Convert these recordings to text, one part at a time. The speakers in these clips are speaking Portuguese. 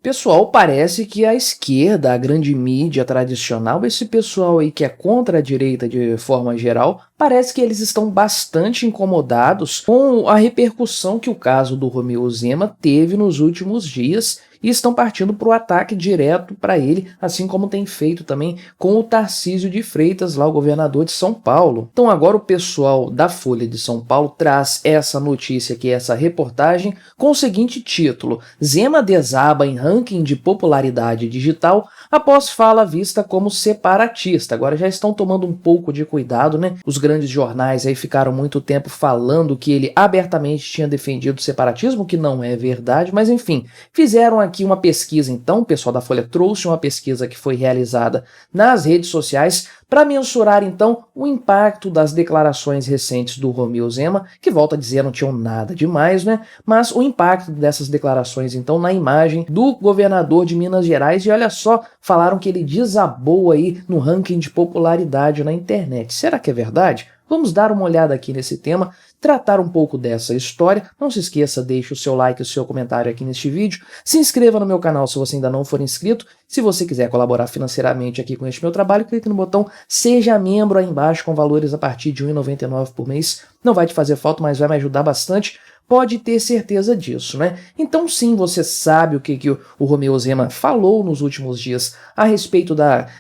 Pessoal, parece que a esquerda, a grande mídia tradicional, esse pessoal aí que é contra a direita de forma geral, parece que eles estão bastante incomodados com a repercussão que o caso do Romeu Zema teve nos últimos dias e estão partindo para o ataque direto para ele, assim como tem feito também com o Tarcísio de Freitas, lá o governador de São Paulo. Então agora o pessoal da Folha de São Paulo traz essa notícia aqui, essa reportagem, com o seguinte título: Zema desaba em ranking de popularidade digital após fala vista como separatista. Agora já estão tomando um pouco de cuidado, né? Os grandes jornais aí ficaram muito tempo falando que ele abertamente tinha defendido o separatismo, que não é verdade, mas enfim, fizeram aqui uma pesquisa. Então o pessoal da Folha trouxe uma pesquisa que foi realizada nas redes sociais para mensurar então o impacto das declarações recentes do Romeu Zema, que volta a dizer não tinham nada demais, né? Mas o impacto dessas declarações então na imagem do governador de Minas Gerais. E olha só, falaram que ele desabou aí no ranking de popularidade na internet. Será que é verdade? Vamos dar uma olhada aqui nesse tema, tratar um pouco dessa história. Não se esqueça, deixe o seu like e o seu comentário aqui neste vídeo. Se inscreva no meu canal se você ainda não for inscrito. Se você quiser colaborar financeiramente aqui com este meu trabalho, clique no botão Seja Membro aí embaixo, com valores a partir de R$ 1,99 por mês. Não vai te fazer falta, mas vai me ajudar bastante. Pode ter certeza disso, né? Então sim, você sabe o que o Romeu Zema falou nos últimos dias a respeito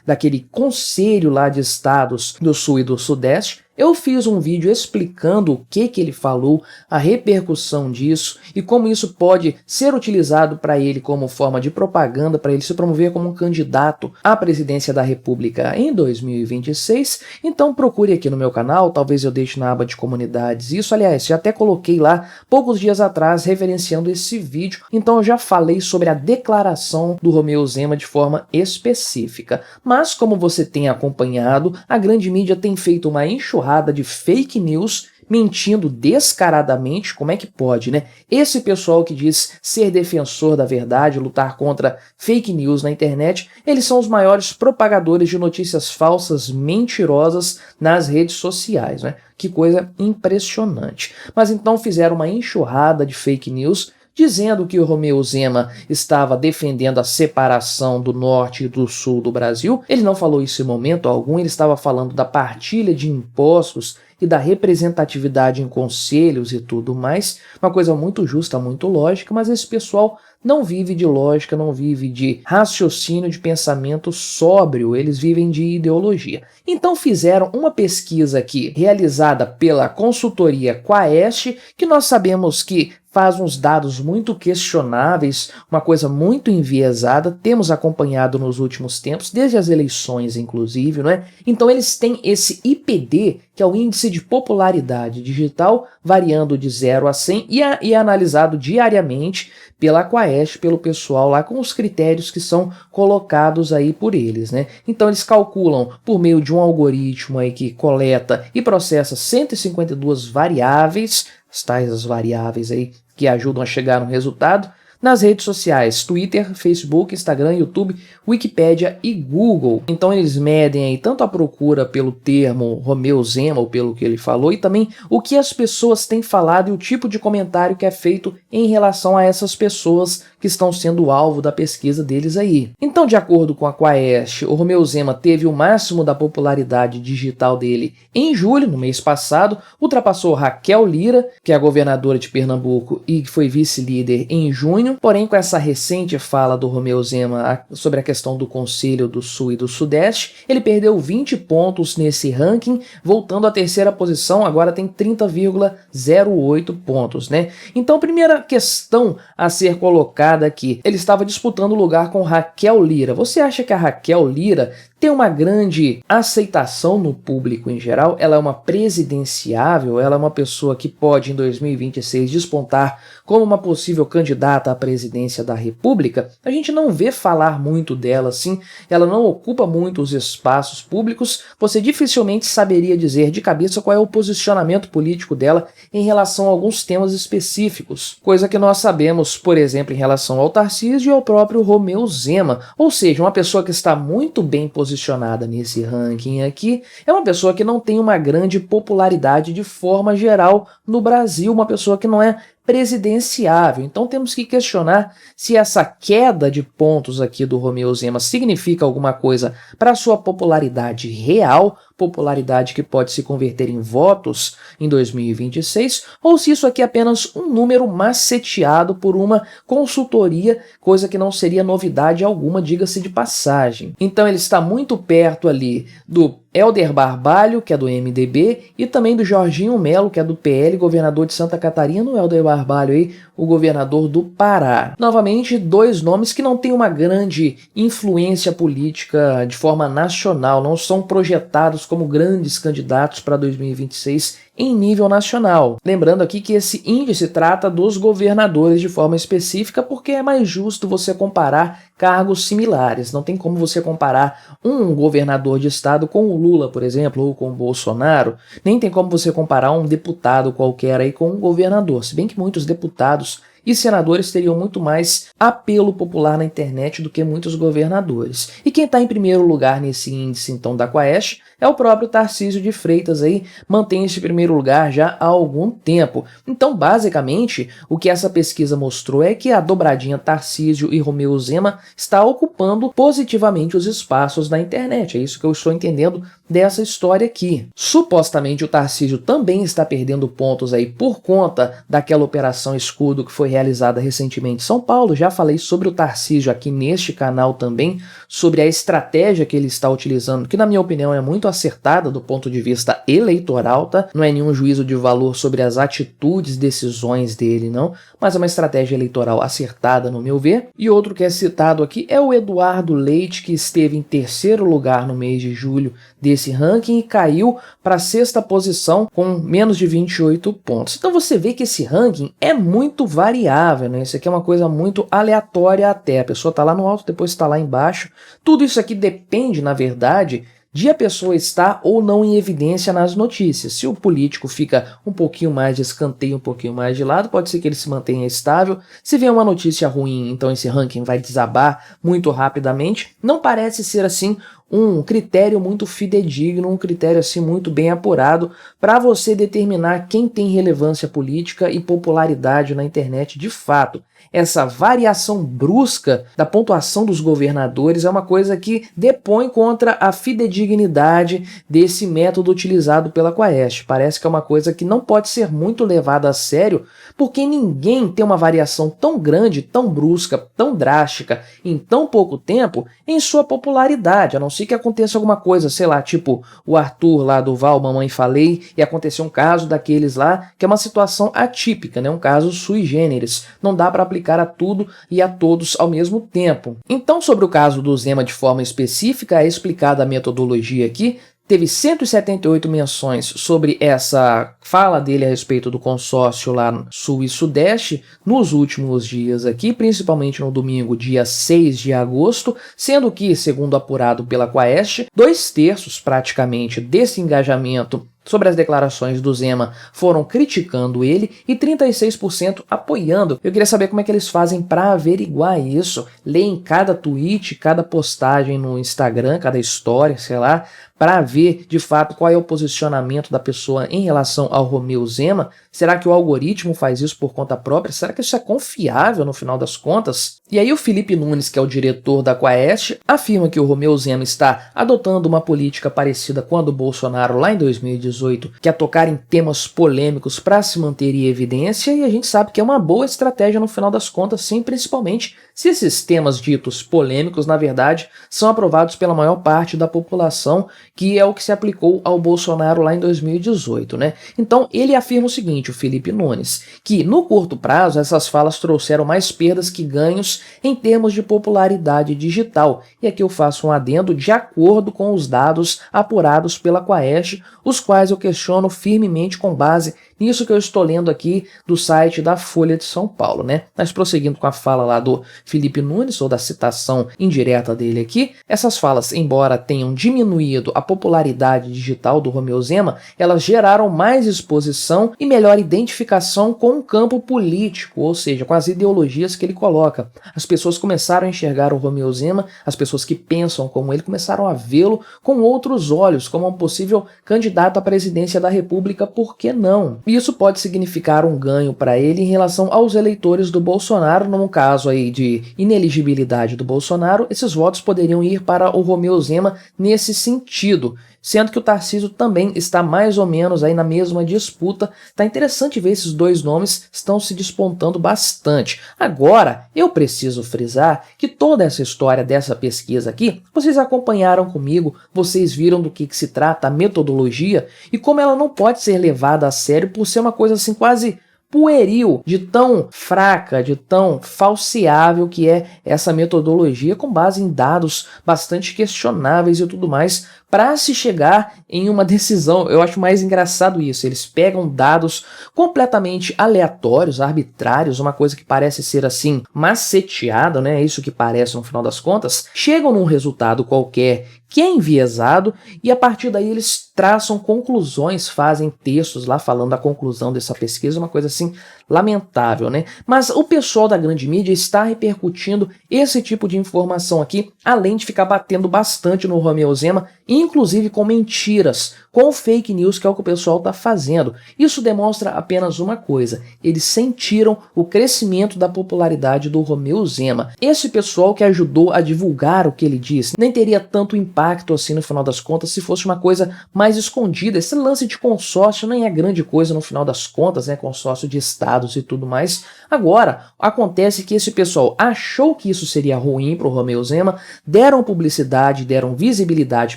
daquele conselho lá de estados do Sul e do Sudeste. Eu fiz um vídeo explicando o que ele falou, a repercussão disso e como isso pode ser utilizado para ele como forma de propaganda, para ele se promover como um candidato à presidência da República em 2026. Então procure aqui no meu canal, talvez eu deixe na aba de comunidades isso. Aliás, já até coloquei lá poucos dias atrás referenciando esse vídeo, então eu já falei sobre a declaração do Romeu Zema de forma específica. Mas como você tem acompanhado, a grande mídia tem feito uma enxurrada de fake news, mentindo descaradamente. Como é que pode, né? Esse pessoal que diz ser defensor da verdade, lutar contra fake news na internet, eles são os maiores propagadores de notícias falsas, mentirosas nas redes sociais, né? Que coisa impressionante. Mas então fizeram uma enxurrada de fake news, dizendo que o Romeu Zema estava defendendo a separação do norte e do sul do Brasil. Ele não falou isso em momento algum, ele estava falando da partilha de impostos e da representatividade em conselhos e tudo mais. Uma coisa muito justa, muito lógica, mas esse pessoal não vive de lógica, não vive de raciocínio, de pensamento sóbrio, eles vivem de ideologia. Então fizeram uma pesquisa aqui, realizada pela consultoria Quaest, que nós sabemos que faz uns dados muito questionáveis, uma coisa muito enviesada, temos acompanhado nos últimos tempos, desde as eleições inclusive, não é? Então eles têm esse IPD, que é o Índice de Popularidade Digital, variando de 0 a 100 e é analisado diariamente pela Quaest, pelo pessoal lá, com os critérios que são colocados aí por eles, né? Então eles calculam por meio de um algoritmo aí que coleta e processa 152 variáveis, as variáveis aí que ajudam a chegar no resultado, nas redes sociais, Twitter, Facebook, Instagram, YouTube, Wikipédia e Google. Então eles medem aí tanto a procura pelo termo Romeu Zema, ou pelo que ele falou, e também o que as pessoas têm falado e o tipo de comentário que é feito em relação a essas pessoas que estão sendo alvo da pesquisa deles aí. Então, de acordo com a Quaest, o Romeu Zema teve o máximo da popularidade digital dele em julho, no mês passado, ultrapassou Raquel Lira, que é a governadora de Pernambuco e que foi vice-líder em junho. Porém, com essa recente fala do Romeu Zema sobre a questão do Conselho do Sul e do Sudeste, ele perdeu 20 pontos nesse ranking, voltando à terceira posição, agora tem 30,08 pontos, né? Então, primeira questão a ser colocada aqui, ele estava disputando lugar com Raquel Lira. Você acha que a Raquel Lira tem uma grande aceitação no público em geral? Ela é uma presidenciável? Ela é uma pessoa que pode, em 2026, despontar como uma possível candidata à presidência da República? A gente não vê falar muito dela assim, ela não ocupa muito os espaços públicos. Você dificilmente saberia dizer de cabeça qual é o posicionamento político dela em relação a alguns temas específicos, coisa que nós sabemos, por exemplo, em relação ao Tarcísio e ao próprio Romeu Zema. Ou seja, uma pessoa que está muito bem posicionada nesse ranking aqui é uma pessoa que não tem uma grande popularidade de forma geral no Brasil, uma pessoa que não é presidenciável. Então temos que questionar se essa queda de pontos aqui do Romeu Zema significa alguma coisa para sua popularidade real, popularidade que pode se converter em votos em 2026, ou se isso aqui é apenas um número maceteado por uma consultoria, coisa que não seria novidade alguma, diga-se de passagem. Então ele está muito perto ali do Helder Barbalho, que é do MDB, e também do Jorginho Melo, que é do PL, governador de Santa Catarina, o Helder Barbalho aí, o governador do Pará. Novamente, dois nomes que não têm uma grande influência política de forma nacional, não são projetados como grandes candidatos para 2026 em nível nacional. Lembrando aqui que esse índice trata dos governadores de forma específica, porque é mais justo você comparar cargos similares. Não tem como você comparar um governador de estado com o Lula, por exemplo, ou com o Bolsonaro. Nem tem como você comparar um deputado qualquer aí com um governador. Se bem que muitos deputados e senadores teriam muito mais apelo popular na internet do que muitos governadores. E quem está em primeiro lugar nesse índice, então, da Quaest é o próprio Tarcísio de Freitas aí, mantém esse primeiro lugar já há algum tempo. Então, basicamente, o que essa pesquisa mostrou é que a dobradinha Tarcísio e Romeu Zema está ocupando positivamente os espaços da internet. É isso que eu estou entendendo dessa história aqui. Supostamente o Tarcísio também está perdendo pontos aí por conta daquela operação escudo que foi realizada recentemente em São Paulo. Já falei sobre o Tarcísio aqui neste canal também, sobre a estratégia que ele está utilizando, que na minha opinião é muito acertada do ponto de vista eleitoral, tá? Não é nenhum juízo de valor sobre as atitudes, decisões dele, não, mas é uma estratégia eleitoral acertada, no meu ver. E outro que é citado aqui é o Eduardo Leite, que esteve em terceiro lugar no mês de julho desse ranking e caiu para a sexta posição com menos de 28 pontos. Então você vê que esse ranking é muito variável, né? Isso aqui é uma coisa muito aleatória até. A pessoa está lá no alto, depois está lá embaixo. Tudo isso aqui depende, na verdade, de a pessoa estar ou não em evidência nas notícias. Se o político fica um pouquinho mais de escanteio, um pouquinho mais de lado, pode ser que ele se mantenha estável. Se vier uma notícia ruim, então esse ranking vai desabar muito rapidamente. Não parece ser assim um critério muito fidedigno, um critério assim muito bem apurado para você determinar quem tem relevância política e popularidade na internet de fato. Essa variação brusca da pontuação dos governadores é uma coisa que depõe contra a fidedignidade desse método utilizado pela Quaest. Parece que é uma coisa que não pode ser muito levada a sério, porque ninguém tem uma variação tão grande, tão brusca, tão drástica em tão pouco tempo em sua popularidade, a não ser que aconteça alguma coisa, sei lá, tipo o Arthur lá do Val, Mamãe Falei, e aconteceu um caso daqueles lá, que é uma situação atípica, né? Um caso sui generis. Não dá para aplicar a tudo e a todos ao mesmo tempo. Então, sobre o caso do Zema de forma específica, é explicada a metodologia aqui. Teve 178 menções sobre essa fala dele a respeito do consórcio lá no Sul e Sudeste nos últimos dias aqui, principalmente no domingo, dia 6 de agosto, sendo que, segundo apurado pela Quaest, 2/3 praticamente desse engajamento sobre as declarações do Zema foram criticando ele e 36% apoiando. Eu queria saber como é que eles fazem para averiguar isso. Leem cada tweet, cada postagem no Instagram, cada história, sei lá, para ver de fato qual é o posicionamento da pessoa em relação ao Romeu Zema. Será que o algoritmo faz isso por conta própria? Será que isso é confiável no final das contas? E aí o Felipe Nunes, que é o diretor da Quaest, afirma que o Romeu Zema está adotando uma política parecida com a do Bolsonaro lá em 2018, que é tocar em temas polêmicos para se manter em evidência, e a gente sabe que é uma boa estratégia no final das contas, sim, principalmente se esses temas ditos polêmicos, na verdade, são aprovados pela maior parte da população, que é o que se aplicou ao Bolsonaro lá em 2018, né? Então ele afirma o seguinte, o Felipe Nunes, que no curto prazo essas falas trouxeram mais perdas que ganhos em termos de popularidade digital. E aqui eu faço um adendo de acordo com os dados apurados pela Quaest, os quais eu questiono firmemente com base nisso que eu estou lendo aqui do site da Folha de São Paulo, né? Mas prosseguindo com a fala lá do Felipe Nunes, ou da citação indireta dele aqui, essas falas, embora tenham diminuído a popularidade digital do Romeu Zema, elas geraram mais exposição e melhor identificação com o campo político, ou seja, com as ideologias que ele coloca. As pessoas começaram a enxergar o Romeu Zema, as pessoas que pensam como ele começaram a vê-lo com outros olhos, como um possível candidato à presidência da República, por que não? Isso pode significar um ganho para ele em relação aos eleitores do Bolsonaro. No caso aí de ineligibilidade do Bolsonaro, esses votos poderiam ir para o Romeu Zema nesse sentido, sendo que o Tarcísio também está mais ou menos aí na mesma disputa. Tá interessante ver esses dois nomes estão se despontando bastante. Agora, eu preciso frisar que toda essa história dessa pesquisa aqui, vocês acompanharam comigo, vocês viram do que se trata a metodologia e como ela não pode ser levada a sério por ser uma coisa assim quase pueril, de tão fraca, de tão falseável que é essa metodologia com base em dados bastante questionáveis e tudo mais, para se chegar em uma decisão. Eu acho mais engraçado isso, eles pegam dados completamente aleatórios, arbitrários, uma coisa que parece ser assim maceteada, né? É isso que parece no final das contas, chegam num resultado qualquer que é enviesado e a partir daí eles traçam conclusões, fazem textos lá falando da conclusão dessa pesquisa, uma coisa assim lamentável, né? Mas o pessoal da grande mídia está repercutindo esse tipo de informação aqui, além de ficar batendo bastante no Romeu Zema, inclusive com mentiras, com fake news, que é o que o pessoal está fazendo. Isso demonstra apenas uma coisa: eles sentiram o crescimento da popularidade do Romeu Zema. Esse pessoal que ajudou a divulgar o que ele disse nem teria tanto impacto assim no final das contas se fosse uma coisa mais escondida. Esse lance de consórcio nem é grande coisa no final das contas, né? Consórcio de estados e tudo mais. Agora, acontece que esse pessoal achou que isso seria ruim para o Romeu Zema, deram publicidade, deram visibilidade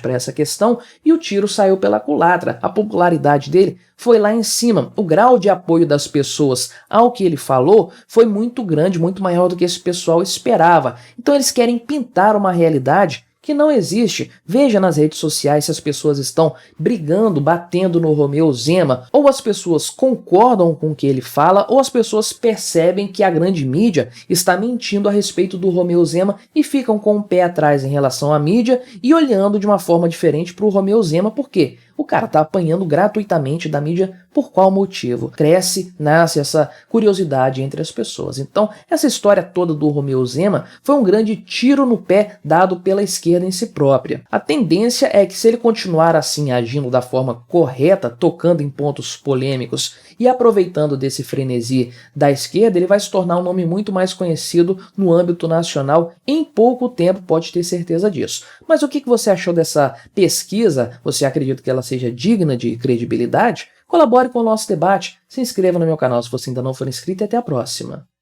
para essa questão e o tiro saiu pela culatra. A popularidade dele foi lá em cima. O grau de apoio das pessoas ao que ele falou foi muito grande, muito maior do que esse pessoal esperava. Então eles querem pintar uma realidade que não existe. Veja nas redes sociais se as pessoas estão brigando, batendo no Romeu Zema, ou as pessoas concordam com o que ele fala, ou as pessoas percebem que a grande mídia está mentindo a respeito do Romeu Zema e ficam com o pé atrás em relação à mídia e olhando de uma forma diferente para o Romeu Zema. Por quê? O cara tá apanhando gratuitamente da mídia. Por qual motivo? Cresce, nasce essa curiosidade entre as pessoas. Então, essa história toda do Romeu Zema foi um grande tiro no pé dado pela esquerda em si própria. A tendência é que, se ele continuar assim, agindo da forma correta, tocando em pontos polêmicos e aproveitando desse frenesi da esquerda, ele vai se tornar um nome muito mais conhecido no âmbito nacional em pouco tempo, pode ter certeza disso. Mas o que você achou dessa pesquisa? Você acredita que ela seja digna de credibilidade? Colabore com o nosso debate, se inscreva no meu canal se você ainda não for inscrito e até a próxima.